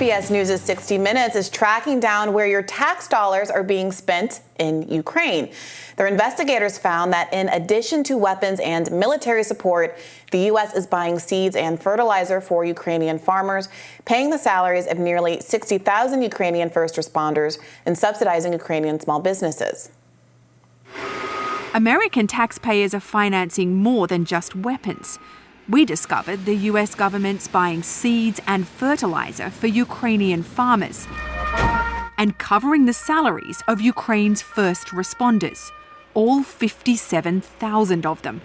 CBS News' 60 Minutes is tracking down where your tax dollars are being spent in Ukraine. Their investigators found that in addition to weapons and military support, the U.S. is buying seeds and fertilizer for Ukrainian farmers, paying the salaries of nearly 60,000 Ukrainian first responders, and subsidizing Ukrainian small businesses. American taxpayers are financing more than just weapons. We discovered the US government's buying seeds and fertilizer for Ukrainian farmers and covering the salaries of Ukraine's first responders, all 57,000 of them.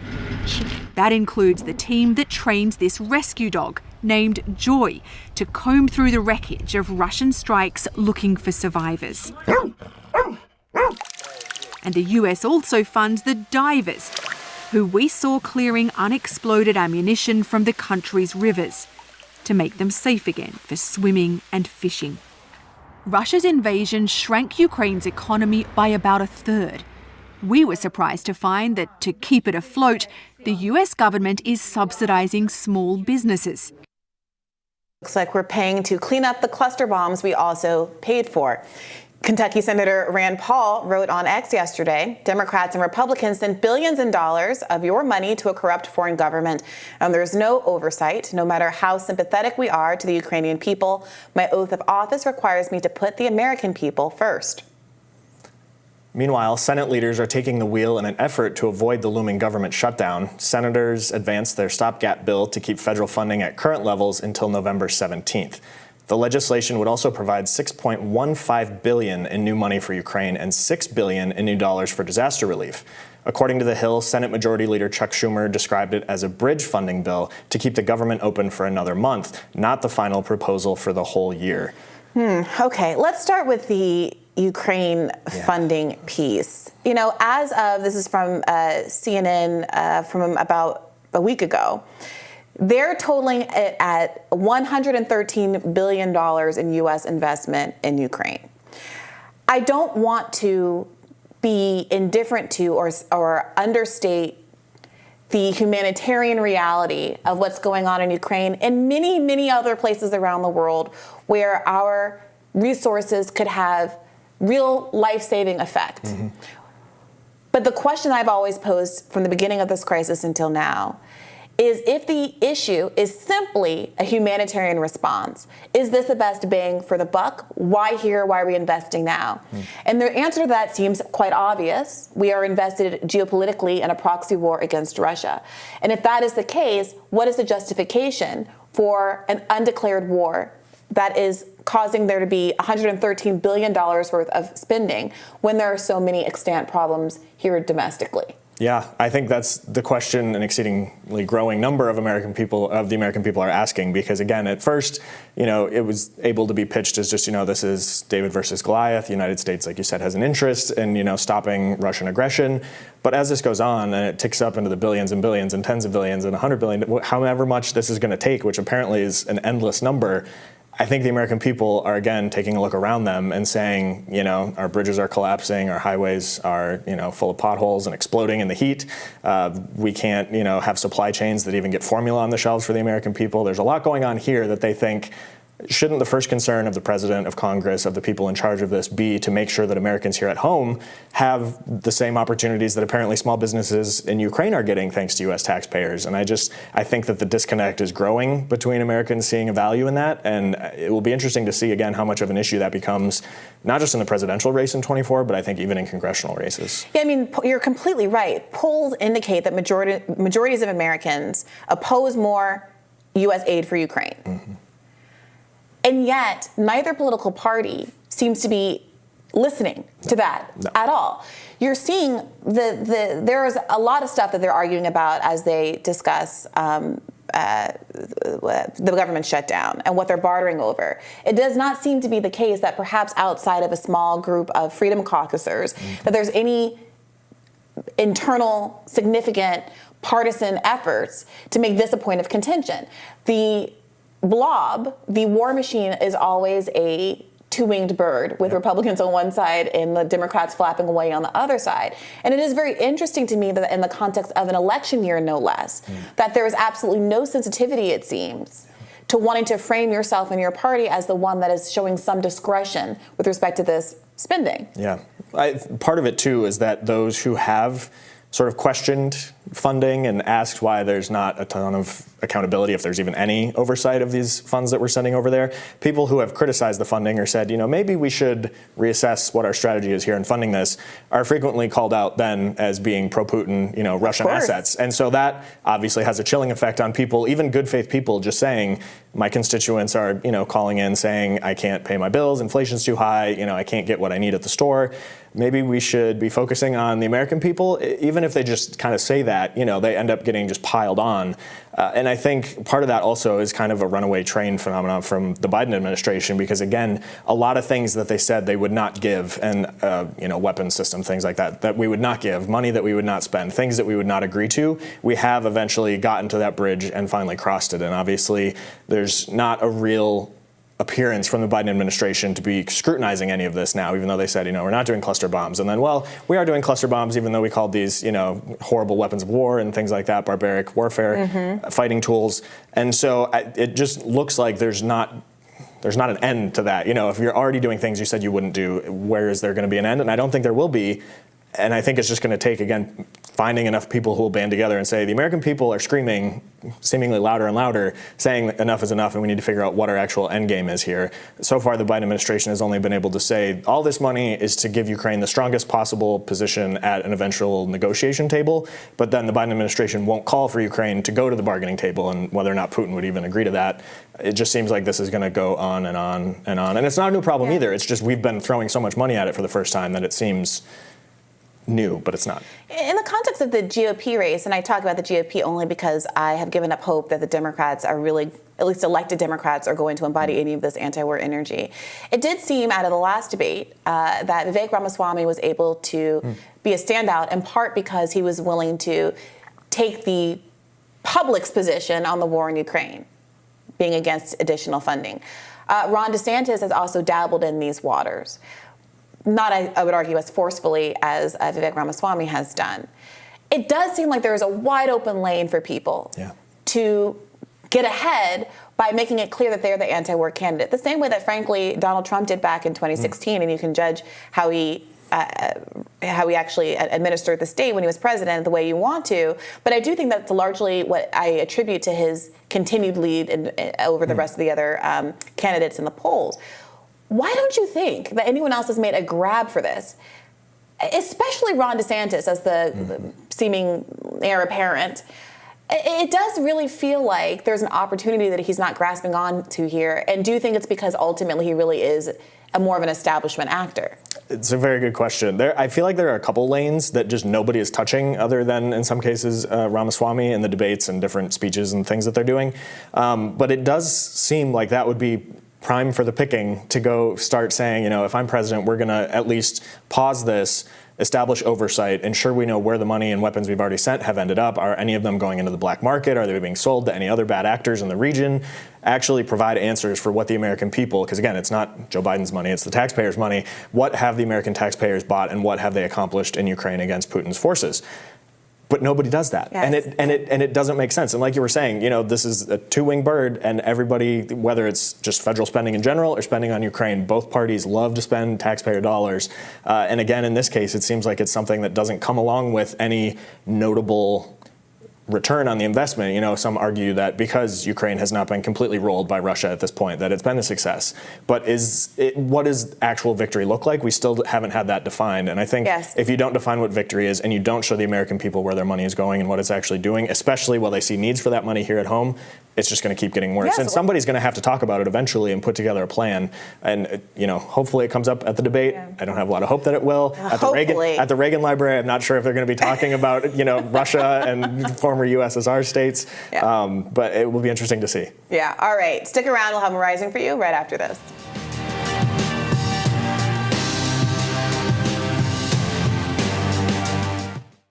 That includes the team that trains this rescue dog, named Joy, to comb through the wreckage of Russian strikes looking for survivors. And the US also funds the divers, who we saw clearing unexploded ammunition from the country's rivers to make them safe again for swimming and fishing. Russia's invasion shrank Ukraine's economy by about a third. We were surprised to find that to keep it afloat, the US government is subsidizing small businesses. Looks like we're paying to clean up the cluster bombs we also paid for. Kentucky Senator Rand Paul wrote on X yesterday, Democrats and Republicans sent billions in dollars of your money to a corrupt foreign government, and there's no oversight. No matter how sympathetic we are to the Ukrainian people, my oath of office requires me to put the American people first. Meanwhile, Senate leaders are taking the wheel in an effort to avoid the looming government shutdown. Senators advanced their stopgap bill to keep federal funding at current levels until November 17th. The legislation would also provide $6.15 billion in new money for Ukraine and $6 billion in new dollars for disaster relief. According to The Hill, Senate Majority Leader Chuck Schumer described it as a bridge funding bill to keep the government open for another month, not the final proposal for the whole year. Okay, let's start with the Ukraine funding piece. You know, as of, this is from CNN from about a week ago, they're totaling it at $113 billion in U.S. investment in Ukraine. I don't want to be indifferent to or understate the humanitarian reality of what's going on in Ukraine and many, many other places around the world where our resources could have real life-saving effect. Mm-hmm. But the question I've always posed from the beginning of this crisis until now is, if the issue is simply a humanitarian response, is this the best bang for the buck? Why here? Why are we investing now? And the answer to that seems quite obvious. We are invested geopolitically in a proxy war against Russia. And if that is the case, what is the justification for an undeclared war that is causing there to be $113 billion worth of spending when there are so many extant problems here domestically? Yeah, I think that's the question an exceedingly growing number of the American people are asking, because again, at first, it was able to be pitched as just, this is David versus Goliath. The United States, like you said, has an interest in, stopping Russian aggression. But as this goes on and it ticks up into the billions and billions and tens of billions and 100 billion, however much this is going to take, which apparently is an endless number, I think the American people are, again, taking a look around them and saying, our bridges are collapsing, our highways are, full of potholes and exploding in the heat. We can't, have supply chains that even get formula on the shelves for the American people. There's a lot going on here that they think, shouldn't the first concern of the president, of Congress, of the people in charge of this be to make sure that Americans here at home have the same opportunities that apparently small businesses in Ukraine are getting thanks to U.S. taxpayers? And I think that the disconnect is growing between Americans seeing a value in that. And it will be interesting to see, again, how much of an issue that becomes, not just in the presidential race in 24, but I think even in congressional races. Yeah, I mean, you're completely right. Polls indicate that majorities of Americans oppose more U.S. aid for Ukraine. Mm-hmm. And yet, neither political party seems to be listening to that at all. You're seeing there is a lot of stuff that they're arguing about as they discuss the government shutdown and what they're bartering over. It does not seem to be the case that perhaps outside of a small group of freedom caucusers, that there's any internal significant partisan efforts to make this a point of contention. The blob, the war machine, is always a two-winged bird with Republicans on one side and the Democrats flapping away on the other side. And it is very interesting to me that in the context of an election year, no less, that there is absolutely no sensitivity, it seems, to wanting to frame yourself and your party as the one that is showing some discretion with respect to this spending. Yeah. Part of it, too, is that those who have sort of questioned funding and asked why there's not a ton of accountability, if there's even any oversight of these funds that we're sending over there. People who have criticized the funding or said, maybe we should reassess what our strategy is here in funding this, are frequently called out then as being pro-Putin, Russian assets. And so that obviously has a chilling effect on people, even good faith people, just saying, my constituents are, calling in saying, I can't pay my bills, inflation's too high, I can't get what I need at the store. Maybe we should be focusing on the American people, even if they just kind of say that, they end up getting just piled on. And I think part of that also is kind of a runaway train phenomenon from the Biden administration, because again, a lot of things that they said they would not give, and weapons system, things like that we would not give, money that we would not spend, things that we would not agree to, we have eventually gotten to that bridge and finally crossed it. And obviously, there's not a real appearance from the Biden administration to be scrutinizing any of this now, even though they said, we're not doing cluster bombs. And then, we are doing cluster bombs, even though we called these, horrible weapons of war and things like that, barbaric warfare, fighting tools. And so it just looks like there's not an end to that. If you're already doing things you said you wouldn't do, where is there going to be an end? And I don't think there will be. And I think it's just going to take, again, finding enough people who will band together and say, the American people are screaming seemingly louder and louder, saying enough is enough and we need to figure out what our actual end game is here. So far, the Biden administration has only been able to say all this money is to give Ukraine the strongest possible position at an eventual negotiation table. But then the Biden administration won't call for Ukraine to go to the bargaining table, and whether or not Putin would even agree to that. It just seems like this is going to go on and on and on. And it's not a new problem either. It's just we've been throwing so much money at it for the first time that it seems new, but it's not. In the context of the GOP race, and I talk about the GOP only because I have given up hope that the Democrats are really, at least elected Democrats, are going to embody any of this anti-war energy. It did seem out of the last debate that Vivek Ramaswamy was able to be a standout, in part because he was willing to take the public's position on the war in Ukraine, being against additional funding. Ron DeSantis has also dabbled in these waters. Not, I would argue, as forcefully as Vivek Ramaswamy has done. It does seem like there is a wide open lane for people to get ahead by making it clear that they're the anti-war candidate. The same way that, frankly, Donald Trump did back in 2016, and you can judge how he actually administered the state when he was president the way you want to. But I do think that's largely what I attribute to his continued lead over the rest of the other candidates in the polls. Why don't you think that anyone else has made a grab for this, especially Ron DeSantis as the seeming heir apparent? It does really feel like there's an opportunity that he's not grasping on to here. And do you think it's because ultimately he really is more of an establishment actor? It's a very good question. I feel like there are a couple lanes that just nobody is touching, other than, in some cases, Ramaswamy in the debates and different speeches and things that they're doing. But it does seem like that would be prime for the picking to go start saying, if I'm president, we're going to at least pause this, establish oversight, ensure we know where the money and weapons we've already sent have ended up. Are any of them going into the black market? Are they being sold to any other bad actors in the region? Actually provide answers for what the American people, because again, it's not Joe Biden's money, it's the taxpayers' money. What have the American taxpayers bought and what have they accomplished in Ukraine against Putin's forces? But nobody does that, yes. and it doesn't make sense. And like you were saying, this is a two-winged bird, and everybody, whether it's just federal spending in general or spending on Ukraine, both parties love to spend taxpayer dollars. And again, in this case, it seems like it's something that doesn't come along with any notable return on the investment. Some argue that because Ukraine has not been completely rolled by Russia at this point, that it's been a success. But what does actual victory look like? We still haven't had that defined. And I think if you don't define what victory is and you don't show the American people where their money is going and what it's actually doing, especially while they see needs for that money here at home, it's just going to keep getting worse. Yes, and somebody's going to have to talk about it eventually and put together a plan. And, hopefully it comes up at the debate. Yeah. I don't have a lot of hope that it will. At the Reagan Library, I'm not sure if they're going to be talking about, Russia and former USSR states. Yeah. But it will be interesting to see. Yeah. All right. Stick around. We'll have more Rising for you right after this.